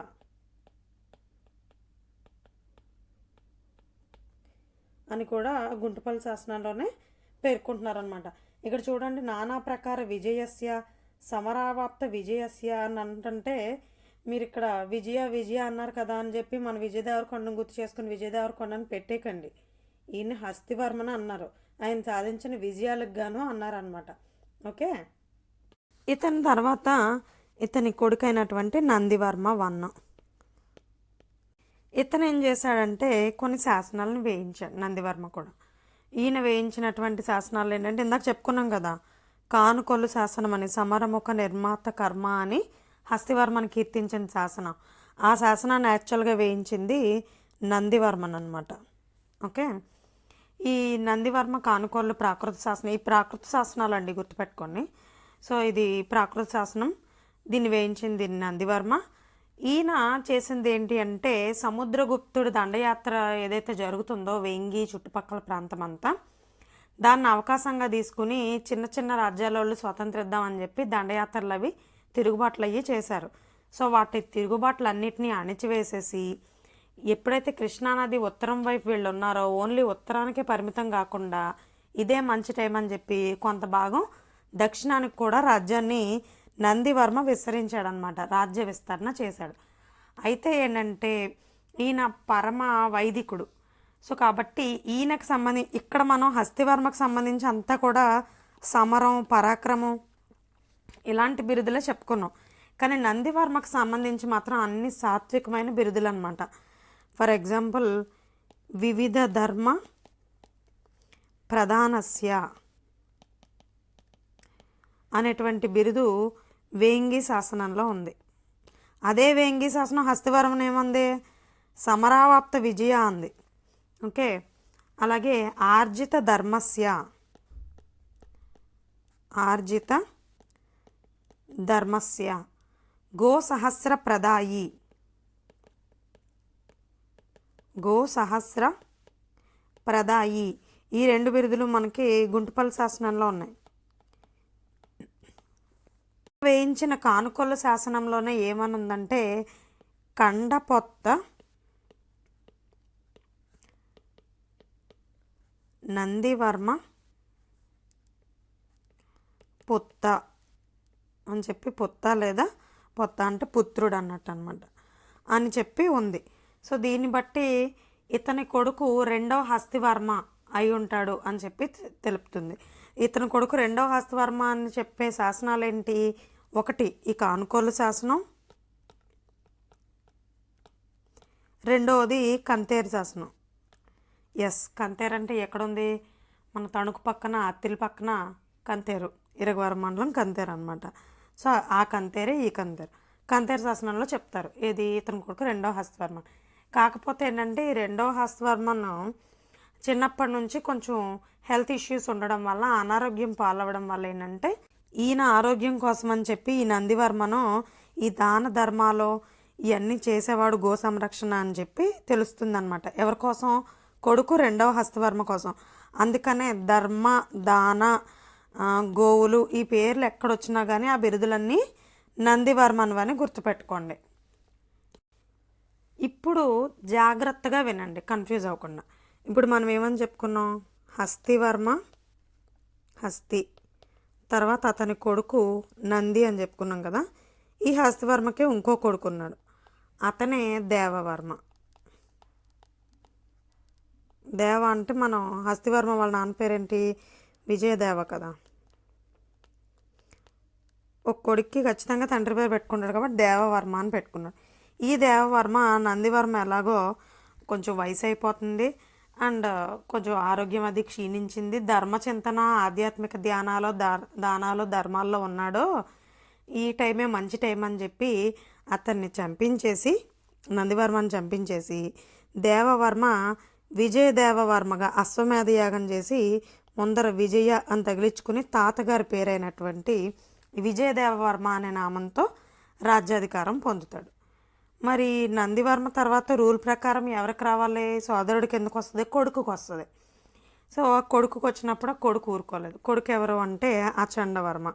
అని కూడా గుంటుపల్లి శాసనంలోనే పేర్కొంటున్నారనమాట. ఇక్కడ చూడండి, నానా ప్రకార విజయస్య, సమరావాప్త విజయస్య అని అంటే మీరు ఇక్కడ విజయ అన్నారు కదా అని చెప్పి మన విజయదేవరకొండను గుర్తు చేసుకుని విజయదేవరకొండను పెట్టేకండి. ఈయన హస్తివర్మన అన్నారు, ఆయన సాధించిన విజయాలకు గాను అన్నారనమాట. ఓకే, ఇతని తర్వాత ఇతని కొడుకైనటువంటి నందివర్మ 1. ఇతను ఏం చేశాడంటే కొన్ని శాసనాలను వేయించాడు, నందివర్మ కూడా. ఈయన వేయించినటువంటి శాసనాలు ఏంటంటే ఇందాక చెప్పుకున్నాం కదా, కానుకొల్లు శాసనం అని, సమరముఖ నిర్మాత కర్మ అని హస్తివర్మని కీర్తించిన శాసనం. ఆ శాసనాన్ని యాక్చువల్గా వేయించింది నందివర్మన్ అనమాట. ఓకే, ఈ నందివర్మ కానుకొల్లు ప్రాకృత శాసనం. ఈ ప్రాకృత శాసనాలు అండి గుర్తుపెట్టుకోండి. సో ఇది ప్రాకృత శాసనం. దీన్ని వేయించింది నందివర్మ. ఈయన చేసింది ఏంటి అంటే సముద్రగుప్తుడు దండయాత్ర ఏదైతే జరుగుతుందో వేంగి చుట్టుపక్కల ప్రాంతం అంతా, దాన్ని అవకాశంగా తీసుకుని చిన్న చిన్న రాజ్యాల వాళ్ళు స్వతంత్రిద్దామని చెప్పి దండయాత్రలు అవి తిరుగుబాట్లు అయ్యి చేశారు. సో వాటి తిరుగుబాట్లన్నిటినీ అణిచివేసేసి ఎప్పుడైతే కృష్ణానది ఉత్తరం వైపు వీళ్ళు ఉన్నారో ఓన్లీ ఉత్తరానికే పరిమితం కాకుండా ఇదే మంచి టైం అని చెప్పి కొంత భాగం దక్షిణానికి కూడా రాజ్యాన్ని నందివర్మ విస్తరించాడనమాట, రాజ్య విస్తరణ చేశాడు. అయితే ఏంటంటే ఈయన పరమ వైదికుడు. సో కాబట్టి ఈయనకు ఇక్కడ మనం హస్తివర్మకు సంబంధించి అంతా కూడా సమరం, పరాక్రమం ఇలాంటి బిరుదులే చెప్పుకున్నాం. కానీ నందివర్మకు సంబంధించి మాత్రం అన్ని సాత్వికమైన బిరుదులు అనమాట. ఫర్ ఎగ్జాంపుల్ వివిధ ధర్మ ప్రధానస్య అనేటువంటి బిరుదు వేంగి శాసనంలో ఉంది. అదే వేంగి శాసనం హస్తివర్మం ఏముంది, సమరావాప్త విజయ అంది. ఓకే, అలాగే ఆర్జిత ధర్మస్య, ఆర్జిత ధర్మస్య గోసహస్ర ప్రదాయి, గోసహస్ర ప్రదాయి ఈ రెండు బిరుదులు మనకి గుంటుపల్లి శాసనంలో ఉన్నాయి. వేయించిన కానుకొల్ల శాసనంలోనే ఏమనుందంటే కండపొత్త నందివర్మ పొత్త అని చెప్పి, పొత్త లేదా పొత్త అంటే పుత్రుడు అన్నట్టు అనమాట అని చెప్పి ఉంది. సో దీన్ని బట్టి ఇతని కొడుకు రెండవ హస్తివర్మ అయి ఉంటాడు అని చెప్పి తెలుపుతుంది. ఇతని కొడుకు రెండవ హస్తివర్మ అని చెప్పే శాసనాలు ఏంటి, ఒకటి ఈ కానుకోలు శాసనం, రెండవది కంతేరు శాసనం. కంతేరు అంటే ఎక్కడుంది, మన తణుకు పక్కన అత్తిలి పక్కన కంతేరు, ఇరగవరం మండలం కంతేరు అనమాట. సో ఆ కంతేరే ఈ కంతేరు శాసనంలో చెప్తారు ఏది ఇతని కొడుకు రెండవ హస్తివర్మ. కాకపోతే ఏంటంటే ఈ రెండవ హస్తివర్మను చిన్నప్పటి నుంచి కొంచెం హెల్త్ ఇష్యూస్ ఉండడం వల్ల, అనారోగ్యం పాలవడం వల్ల ఏంటంటే ఈయన ఆరోగ్యం కోసం అని చెప్పి ఈ నందివర్మను ఈ దాన ధర్మాలు ఇవన్నీ చేసేవాడు, గో సంరక్షణ అని చెప్పి తెలుస్తుంది అనమాట. ఎవరి కోసం, కొడుకు రెండవ హస్తివర్మ కోసం. అందుకనే ధర్మ, దాన, గోవులు ఈ పేర్లు ఎక్కడొచ్చినా కానీ ఆ బిరుదులన్నీ నందివర్మన్వని గుర్తుపెట్టుకోండి. ఇప్పుడు జాగ్రత్తగా వినండి, కన్ఫ్యూజ్ అవ్వకుండా. ఇప్పుడు మనం ఏమని చెప్పుకున్నాం, హస్తివర్మ, హస్తి, తర్వాత అతని కొడుకు నంది అని చెప్పుకున్నాం కదా. ఈ హస్తివర్మకి ఇంకో కొడుకు ఉన్నాడు, అతనే దేవవర్మ. దేవ అంటే మనం హస్తివర్మ వాళ్ళ నాన్న పేరేంటి, విజయదేవ కదా. ఒక కొడుక్కి ఖచ్చితంగా తండ్రి పేరు పెట్టుకుంటాడు కాబట్టి దేవవర్మ అని పెట్టుకున్నాడు. ఈ దేవవర్మ నందివర్మ ఎలాగో కొంచెం వయసు అయిపోతుంది అండ్ కొంచెం ఆరోగ్యం అది క్షీణించింది, ధర్మచింతన, ఆధ్యాత్మిక దానాలు ధర్మాల్లో ఉన్నాడో ఈ టైమే మంచి టైం అని చెప్పి అతన్ని చంపించేసి, నందివర్మని చంపించేసి దేవవర్మ విజయదేవవర్మగా అశ్వమేధ యాగం చేసి ముందర విజయ అని తగిలించుకుని తాతగారి పేరైనటువంటి విజయదేవవర్మ అనే నామంతో రాజ్యాధికారం పొందుతాడు. మరి నందివర్మ తర్వాత రూల్ ప్రకారం ఎవరికి రావాలి, సోదరుడికి ఎందుకు వస్తుంది, కొడుకుకి వస్తుంది. సో కొడుకుకి వచ్చినప్పుడు కొడుకు ఊరుకోలేదు. కొడుకు ఎవరు అంటే అచండవర్మ,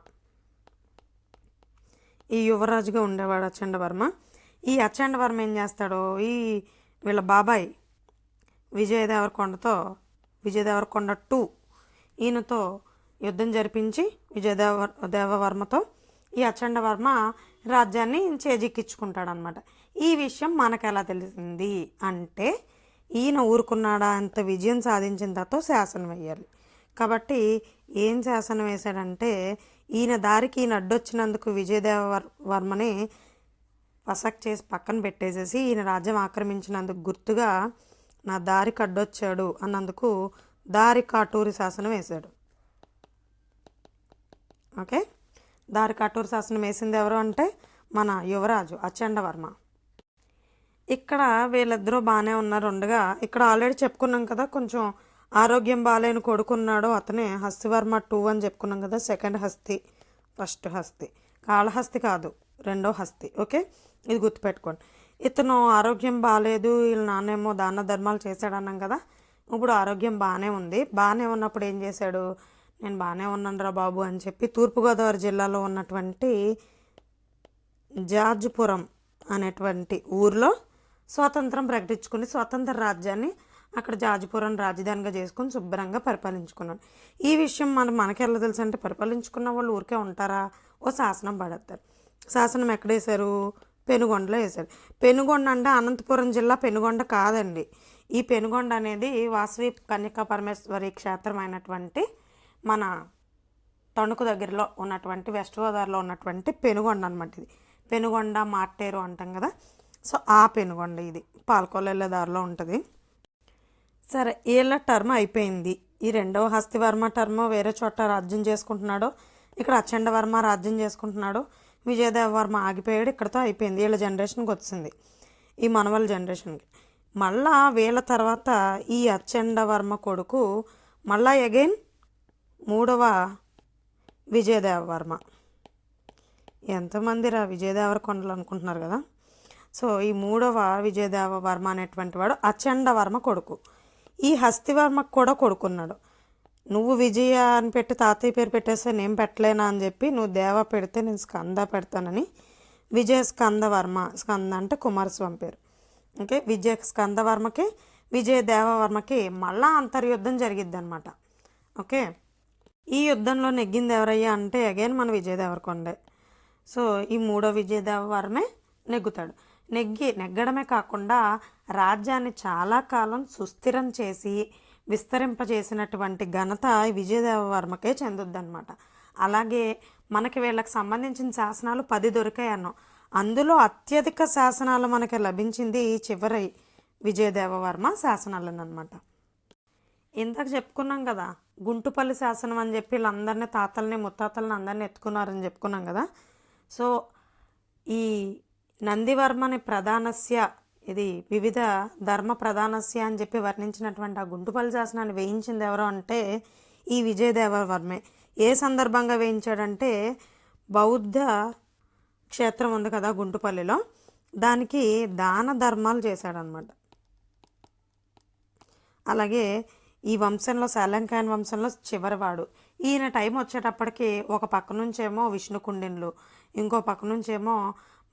ఈ యువరాజుగా ఉండేవాడు అచండవర్మ. ఈ అచండవర్మ ఏం చేస్తాడో వీళ్ళ బాబాయ్ విజయదేవరకొండ 2 ఈయనతో యుద్ధం జరిపించి దేవవర్మతో ఈ అచండవర్మ రాజ్యాన్ని చేజిక్కించుకుంటాడనమాట. ఈ విషయం మనకు ఎలా తెలిసింది అంటే ఈయన ఊరుకున్నాడా, అంత విజయం సాధించిన తర్వాత శాసనం వేయాలి. కాబట్టి ఏం శాసనం వేశాడంటే ఈయన దారికి ఈయన అడ్డొచ్చినందుకు విజయదేవవర్మని వసక్ చేసి పక్కన పెట్టేసేసి ఈయన రాజ్యం ఆక్రమించినందుకు గుర్తుగా నా దారికి అడ్డొచ్చాడు అన్నందుకు దారి కాటూరి శాసనం వేశాడు. ఓకే, దారి కాటూరి శాసనం వేసింది ఎవరు అంటే మన యువరాజు అచండవర్మ. ఇక్కడ వీళ్ళిద్దరూ బాగానే ఉన్నారు ఉండగా, ఇక్కడ ఆల్రెడీ చెప్పుకున్నాం కదా కొంచెం ఆరోగ్యం బాగాలేని కొడుకున్నాడు, అతనే హస్తివర్మ 2 అని చెప్పుకున్నాం కదా, సెకండ్ హస్తి ఫస్ట్ హస్తి, కాళహస్తి కాదు, రెండో హస్తి. ఓకే, ఇది గుర్తుపెట్టుకోండి. ఇతను ఆరోగ్యం బాగాలేదు, వీళ్ళ నాన్నేమో దాన ధర్మాలు చేశాడన్నాం కదా. ఇప్పుడు ఆరోగ్యం బాగానే ఉంది. బాగానే ఉన్నప్పుడు ఏం చేశాడు, నేను బాగానే ఉన్నాను రా బాబు అని చెప్పి తూర్పుగోదావరి జిల్లాలో ఉన్నటువంటి జార్జిపురం అనేటువంటి ఊర్లో స్వాతంత్రం ప్రకటించుకుని స్వతంత్ర రాజ్యాన్ని అక్కడ జార్జిపురం రాజధానిగా చేసుకుని శుభ్రంగా పరిపాలించుకున్నాడు. ఈ విషయం మనకెలా తెలుసు అంటే, పరిపాలించుకున్న వాళ్ళు ఊరికే ఉంటారా, ఓ శాసనం పడేస్తారు. శాసనం ఎక్కడ వేశారు, పెనుగొండలో వేశారు. పెనుగొండ అంటే అనంతపురం జిల్లా పెనుగొండ కాదండి. ఈ పెనుగొండ అనేది వాసవి కన్యకా పరమేశ్వరి క్షేత్రం అయినటువంటి మన తణుకు దగ్గరలో ఉన్నటువంటి వెస్ట్ గోదావరిలో ఉన్నటువంటి పెనుగొండ అనమాట. ఇది పెనుగొండ మాట్టేరు అంటాం కదా. సో ఆ పెనుగొండ ఇది పాలకొల్లు వెళ్ళే దారిలో ఉంటుంది. సరే, వీళ్ళ టర్మ్ అయిపోయింది. ఈ రెండవ హస్తివర్మ టర్మ్ వేరే చోట రాజ్యం చేసుకుంటున్నాడు, ఇక్కడ అచండవర్మ రాజ్యం చేసుకుంటున్నాడు. విజయదేవవర్మ ఆగిపోయాడు, ఇక్కడతో అయిపోయింది. వీళ్ళ జనరేషన్కి వచ్చింది, ఈ మనవల జనరేషన్కి. మళ్ళా వీళ్ళ తర్వాత ఈ అచండవర్మ కొడుకు మళ్ళా అగైన్ మూడవ విజయదేవవర్మ. ఎంతమంది రా విజయదేవరకొండలు అనుకుంటున్నారు కదా. సో ఈ మూడవ విజయదేవవర్మ అనేటువంటి వాడు అచండవర్మ కొడుకు. ఈ హస్తివర్మకు కూడా కొడుకున్నాడు. నువ్వు విజయ అని పెట్టి తాతయ్య పేరు పెట్టేస్తే నేను పెట్టలేనా అని చెప్పి, నువ్వు దేవ పెడితే నేను స్కంద పెడతానని విజయ స్కందవర్మ, స్కంద అంటే కుమారస్వామి పేరు. ఓకే, విజయ స్కందవర్మకి విజయ దేవవర్మకి మళ్ళా అంతర్యుద్ధం జరిగిద్ది అనమాట. ఓకే, ఈ యుద్ధంలో నెగ్గింది ఎవరయ్యా అంటే అగైన్ మన విజయదేవరకొండే. సో ఈ మూడో విజయదేవవర్మే నెగ్గుతాడు. నెగ్గడమే కాకుండా రాజ్యాన్ని చాలా కాలం సుస్థిరం చేసి విస్తరింపజేసినటువంటి ఘనత విజయదేవవర్మకే చెందుద్దనమాట. అలాగే మనకి వీళ్ళకి సంబంధించిన శాసనాలు 10 దొరికాయి అన్నాం. అందులో అత్యధిక శాసనాలు మనకి లభించింది చివరి విజయదేవవర్మ శాసనాలను అనమాట. ఇందాక చెప్పుకున్నాం కదా, గుంటుపల్లి శాసనం అని చెప్పి వీళ్ళందరినీ తాతల్ని ముత్తాతల్ని అందరినీ ఎత్తుకున్నారని చెప్పుకున్నాం కదా. సో ఈ నందివర్మని ప్రధానస్య, ఇది వివిధ ధర్మ ప్రధానస్య అని చెప్పి వర్ణించినటువంటి ఆ గుంటుపల్లి శాసనాన్ని వేయించింది ఎవరో అంటే ఈ విజయదేవవర్మే. ఏ సందర్భంగా వేయించాడంటే, బౌద్ధ క్షేత్రం ఉంది కదా గుంటుపల్లిలో, దానికి దాన ధర్మాలు చేశాడనమాట. అలాగే ఈ వంశంలో శాలంకాయన వంశంలో చివరివాడు. ఈయన టైం వచ్చేటప్పటికి ఒక పక్క నుంచేమో విష్ణుకుండిన్లు, ఇంకో పక్క నుంచేమో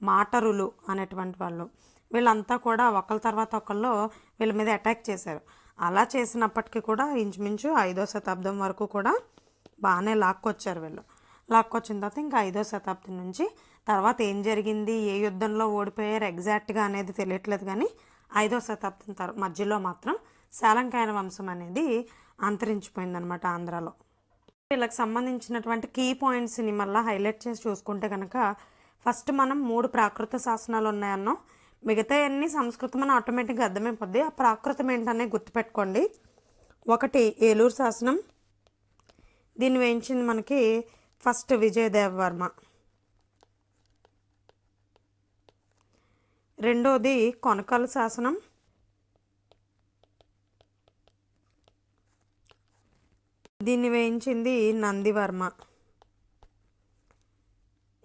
మాటరులు అనేటువంటి వాళ్ళు, వీళ్ళంతా కూడా ఒకళ్ళ తర్వాత ఒకళ్ళు వీళ్ళ మీద అటాక్ చేశారు. అలా చేసినప్పటికీ కూడా ఇంచుమించు 5వ శతాబ్దం వరకు కూడా బాగానే లాక్కొచ్చారు వీళ్ళు. లాక్కొచ్చిన తర్వాత ఇంకా 5వ శతాబ్దం నుంచి తర్వాత ఏం జరిగింది, ఏ యుద్ధంలో ఓడిపోయారు ఎగ్జాక్ట్గా అనేది తెలియట్లేదు. కానీ 5వ శతాబ్దం మధ్యలో మాత్రం శాలంకాయన వంశం అనేది అంతరించిపోయిందనమాట ఆంధ్రాలో. వీళ్ళకి సంబంధించినటువంటి కీ పాయింట్స్ని మళ్ళీ హైలైట్ చేసి చూసుకుంటే కనుక, ఫస్ట్ మనం 3 ప్రాకృత శాసనాలు ఉన్నాయన్నాం. మిగతా అన్ని సంస్కృతం అని ఆటోమేటిక్గా అర్థమైపోద్ది. ఆ ప్రాకృతం ఏంటనే గుర్తుపెట్టుకోండి. ఒకటి ఏలూరు శాసనం, దీన్ని వేయించింది మనకి ఫస్ట్ విజయదేవవర్మ. రెండోది కొనకల్ శాసనం, దీన్ని వేయించింది నందివర్మ.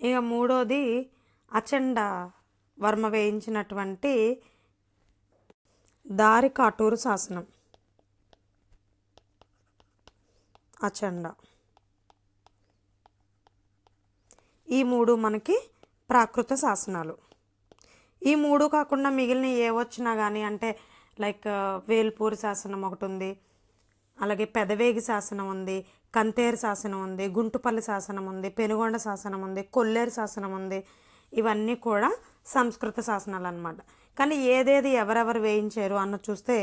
ఇక మూడోది అచండ వర్మ వేయించినటువంటి దారి కాటూరు శాసనం, అచండ. ఈ 3 మనకి ప్రాకృత శాసనాలు. ఈ 3 కాకుండా మిగిలిన ఏ వచ్చినా కానీ, అంటే లైక్ వేల్పూరి శాసనం ఒకటి ఉంది, అలాగే పెదవేగి శాసనం ఉంది, కంతేరు శాసనం ఉంది, గుంటుపల్లి శాసనం ఉంది, పెనుగొండ శాసనం ఉంది, కొల్లేరు శాసనం ఉంది. ఇవన్నీ కూడా సంస్కృత శాసనాలు అన్నమాట. కానీ ఏదేది ఎవరెవరు వేయించారు అన్న చూస్తే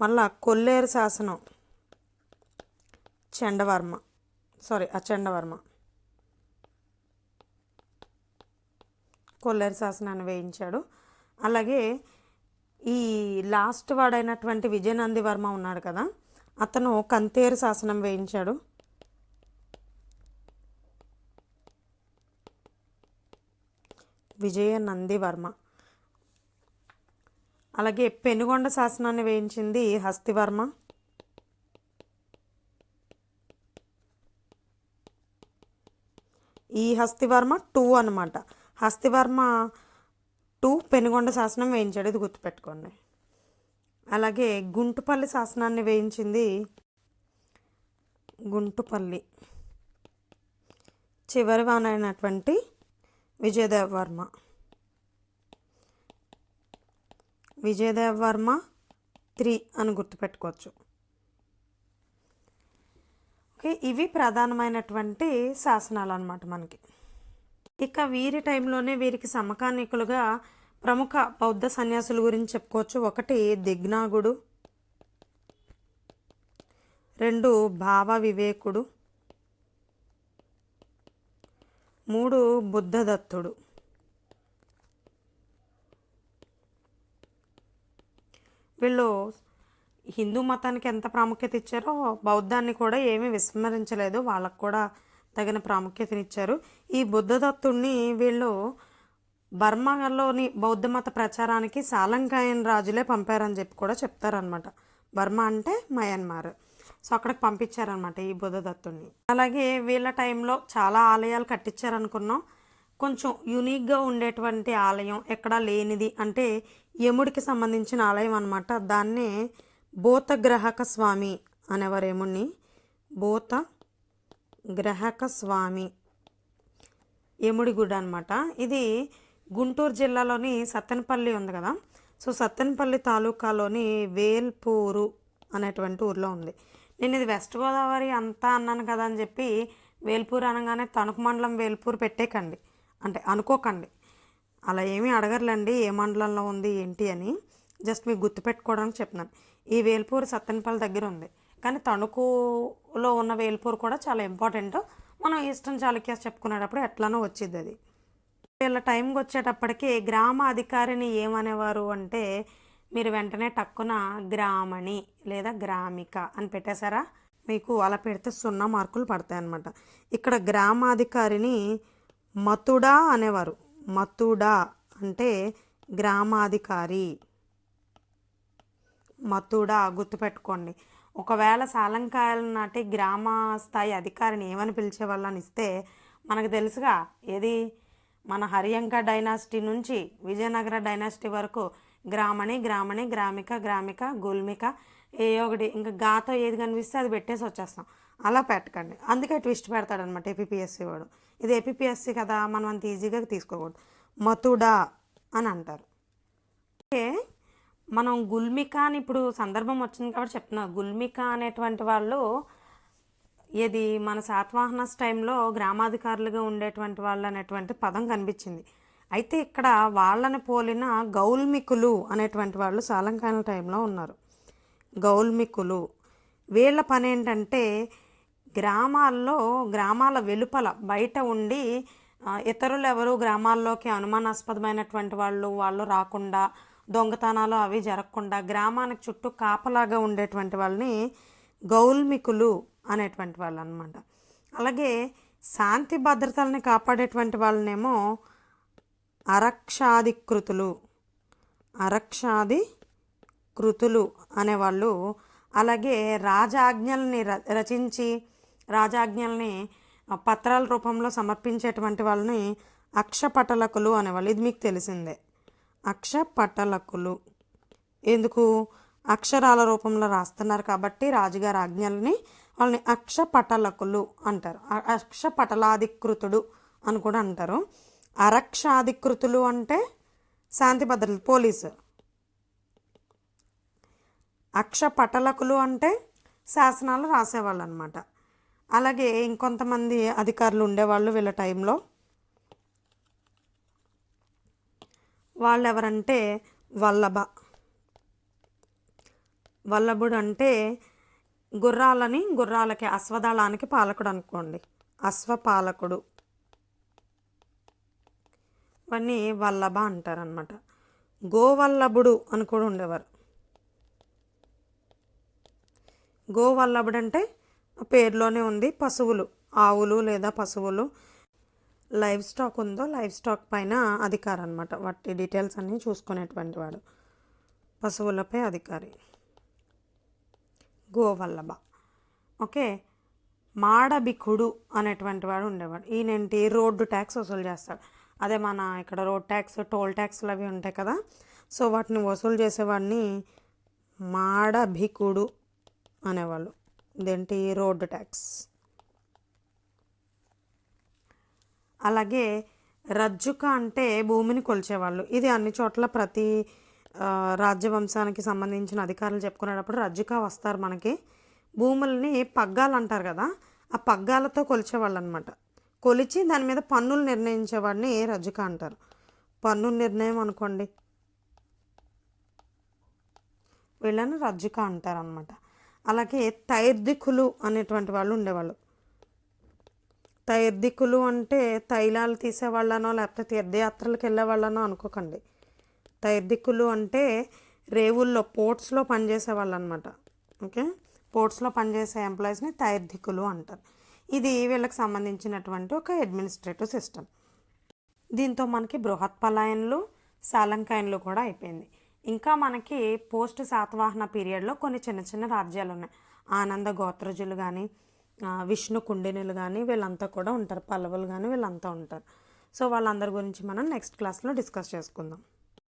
మళ్ళా కొల్లేరు శాసనం అచండవర్మ కొల్లేరు శాసనాన్ని వేయించాడు. అలాగే ఈ లాస్ట్ వాడైనటువంటి విజయనందివర్మ ఉన్నాడు కదా, అతను కంతేరు శాసనం వేయించాడు. విజయనందివర్మ. అలాగే పెనుగొండ శాసనాన్ని వేయించింది హస్తివర్మ. ఈ హస్తివర్మ 2 అనమాట. హస్తివర్మ 2 పెనుగొండ శాసనం వేయించాడు, ఇది గుర్తుపెట్టుకోండి. అలాగే గుంటుపల్లి శాసనాన్ని వేయించింది గుంటుపల్లి చివరి వానైనటువంటి విజయదేవవర్మ. విజయదేవవర్మ 3 అని గుర్తుపెట్టుకోవచ్చు. ఓకే, ఇవి ప్రధానమైనటువంటి శాసనాలు అన్నమాట మనకి. ఇక వీరి టైంలోనే వీరికి సమకాలీకులుగా ప్రముఖ బౌద్ధ సన్యాసుల గురించి చెప్పుకోవచ్చు. 1 దిగ్నాగుడు, 2 భావ వివేకుడు, 3 బుద్ధదత్తుడు. వీళ్ళు హిందూ మతానికి ఎంత ప్రాముఖ్యత ఇచ్చారో బౌద్ధాన్ని కూడా ఏమీ విస్మరించలేదు, వాళ్ళకు కూడా తగిన ప్రాముఖ్యతనిచ్చారు. ఈ బుద్ధదత్తుడిని వీళ్ళు బర్మాలోని బౌద్ధ మత ప్రచారానికి సాలంకాయన్ రాజులే పంపారని చెప్పి కూడా చెప్తారనమాట. బర్మా అంటే మయన్మార్. సో అక్కడికి పంపించారనమాట ఈ బుద్ధదత్తుడిని. అలాగే వీళ్ళ టైంలో చాలా ఆలయాలు కట్టించారనుకున్నాం. కొంచెం యూనిక్గా ఉండేటువంటి ఆలయం ఎక్కడా లేనిది అంటే యముడికి సంబంధించిన ఆలయం అనమాట. దాన్నే బోతగ్రహక స్వామి అనేవారు. యముడిని బోతగ్రహక స్వామి యముడి గుడి అనమాట. ఇది గుంటూరు జిల్లాలోని సత్తెనపల్లి ఉంది కదా, సో సత్తెనపల్లి తాలూకాలోని వేల్పూరు అనేటువంటి ఊర్లో ఉంది. నేను ఇది వెస్ట్ గోదావరి అంతా అన్నాను కదా అని చెప్పి వేల్పూరు అనగానే తణుకు మండలం వేల్పూరు పెట్టేకండి, అంటే అనుకోకండి, అలా ఏమీ అడగర్లండి ఏ మండలంలో ఉంది ఏంటి అని, జస్ట్ మీకు గుర్తుపెట్టుకోవడానికి చెప్తున్నాను. ఈ వేల్పూరు సత్తెనపల్లి దగ్గర ఉంది, కానీ తణుకులో ఉన్న వేల్పూరు కూడా చాలా ఇంపార్టెంట్. మనం ఈస్టర్న్ చాళుక్యాస్ చెప్పుకునేటప్పుడు ఎట్లానో వచ్చింది అది. వీళ్ళ టైంకి వచ్చేటప్పటికి గ్రామ అధికారిని ఏమనేవారు అంటే మీరు వెంటనే టక్కున గ్రామణి లేదా గ్రామిక అని పెట్టేశారా, మీకు అలా పెడితే 0 మార్కులు పడతాయి అన్నమాట. ఇక్కడ గ్రామాధికారిని మతుడా అనేవారు. మతుడా అంటే గ్రామాధికారి. మతుడా గుర్తుపెట్టుకోండి. ఒకవేళ సాలంకాయల నాటి గ్రామ స్థాయి అధికారిని ఏమని పిలిచేవాళ్ళు అని ఇస్తే మనకు తెలుసుగా, ఏది మన హరియంక డైనాసిటీ నుంచి విజయనగర డైనాసిటీ వరకు గ్రామణి, గ్రామణి, గ్రామిక, గ్రామిక, గుల్మిక, ఏ ఒకటి ఇంకా గాతో ఏది కనిపిస్తే అది పెట్టేసి వచ్చేస్తాం. అలా పెట్టకండి, అందుకే ట్విస్ట్ పెడతాడనమాట ఏపీఎస్సీ వాడు. ఇది ఏపీఎస్సీ కదా, మనం అంత ఈజీగా తీసుకోకూడదు. మతుడా అని అంటారు. ఓకే, మనం గుల్మిక అని ఇప్పుడు సందర్భం వచ్చింది కాబట్టి చెప్తున్నా. గుల్మిక అనేటువంటి వాళ్ళు ఇది మన శాతవాహనస్ టైంలో గ్రామాధికారులుగా ఉండేటువంటి వాళ్ళు అనేటువంటి పదం కనిపించింది. అయితే ఇక్కడ వాళ్ళని పోలిన గౌల్మికులు అనేటువంటి వాళ్ళు సాలంకాయన టైంలో ఉన్నారు. గౌల్మికులు వీళ్ళ పని ఏంటంటే గ్రామాల వెలుపల బయట ఉండి ఇతరులు ఎవరు గ్రామాల్లోకి అనుమానాస్పదమైనటువంటి వాళ్ళు రాకుండా, దొంగతనాలు అవి జరగకుండా గ్రామానికి చుట్టూ కాపలాగా ఉండేటువంటి వాళ్ళని గౌల్మికులు అనేటువంటి వాళ్ళు అనమాట. అలాగే శాంతి భద్రతల్ని కాపాడేటువంటి వాళ్ళనేమో అరక్షాధికృతులు అనేవాళ్ళు. అలాగే రాజాజ్ఞల్ని రచించి రాజాజ్ఞల్ని పత్రాల రూపంలో సమర్పించేటువంటి వాళ్ళని అక్షపటలకులు అనేవాళ్ళు. ఇది మీకు తెలిసిందే. అక్షపటలకులు ఎందుకు, అక్షరాల రూపంలో రాస్తున్నారు కాబట్టి రాజుగారి ఆజ్ఞల్ని, వాళ్ళని అక్షపటలకులు అంటారు. అక్షపటలాధికృతుడు అని కూడా అంటారు. అరక్షాధికృతులు అంటే శాంతి భద్రతలు, పోలీసు. అక్షపటలకులు అంటే శాసనాలు రాసేవాళ్ళు అనమాట. అలాగే ఇంకొంతమంది అధికారులు ఉండేవాళ్ళు వీళ్ళ టైంలో. వాళ్ళు ఎవరంటే వల్లభుడు అంటే గుర్రాలకి అశ్వదళానికి పాలకుడు అనుకోండి, అశ్వపాలకుడు. వాడిని వల్లభ అంటారనమాట. గోవల్లభుడు అని కూడా ఉండేవారు. గోవల్లభుడు అంటే పేరులోనే ఉంది, పశువులు, ఆవులు లేదా పశువులు, లైవ్ స్టాక్ ఉందో లైవ్ స్టాక్ పైన అధికారి అనమాట. వాటి డీటెయిల్స్ అన్నీ చూసుకునేటువంటి వాడు, పశువులపై అధికారి, గోవల్లభ. ఓకే, మాడబికుడు అనేటువంటి వాడు ఉండేవాడు. ఈయనేంటి రోడ్డు ట్యాక్స్ వసూలు చేస్తాడు. అదే మన ఇక్కడ రోడ్ ట్యాక్స్, టోల్ ట్యాక్స్లు అవి ఉంటాయి కదా, సో వాటిని వసూలు చేసేవాడిని మాడభికుడు అనేవాళ్ళు. ఇదేంటి రోడ్డు ట్యాక్స్. అలాగే రజ్జుక అంటే భూమిని కొలిచేవాళ్ళు. ఇది అన్ని చోట్ల ప్రతి రాజ్యవంశానికి సంబంధించిన అధికారులు చెప్పుకునేటప్పుడు రజ్జుక వస్తారు మనకి. భూముల్ని పగ్గాలు అంటారు కదా, ఆ పగ్గాలతో కొలిచేవాళ్ళు అనమాట. కొలిచి దాని మీద పన్నులు నిర్ణయించేవాడిని రజ్జుక అంటారు. పన్ను నిర్ణయం అనుకోండి, వీళ్ళని రజ్జుక అంటారు అనమాట. అలాగే తైర్దికులు అనేటువంటి వాళ్ళు ఉండేవాళ్ళు. తైర్దికులు అంటే తైలాలు తీసేవాళ్ళనో లేకపోతే తీర్థయాత్రలకు వెళ్ళేవాళ్ళనో అనుకోకండి. తైర్దికులు అంటే రేవుల్లో పోర్ట్స్లో పనిచేసేవాళ్ళు అనమాట. ఓకే, పోర్ట్స్లో పనిచేసే ఎంప్లాయీస్ని తైర్దికులు అంటారు. ఇది వీళ్ళకి సంబంధించినటువంటి ఒక అడ్మినిస్ట్రేటివ్ సిస్టమ్. దీంతో మనకి బృహత్పలాయన్లు, సాలంకాయన్లు కూడా అయిపోయింది. ఇంకా మనకి పోస్ట్ శాతవాహన పీరియడ్లో కొన్ని చిన్న చిన్న రాజ్యాలు ఉన్నాయి. ఆనంద గోత్రజులు కానీ, విష్ణు కుండినులు కానీ వీళ్ళంతా కూడా ఉంటారు. పల్లవులు కానీ వీళ్ళంతా ఉంటారు. సో వాళ్ళందరి గురించి మనం నెక్స్ట్ క్లాస్లో డిస్కస్ చేసుకుందాం.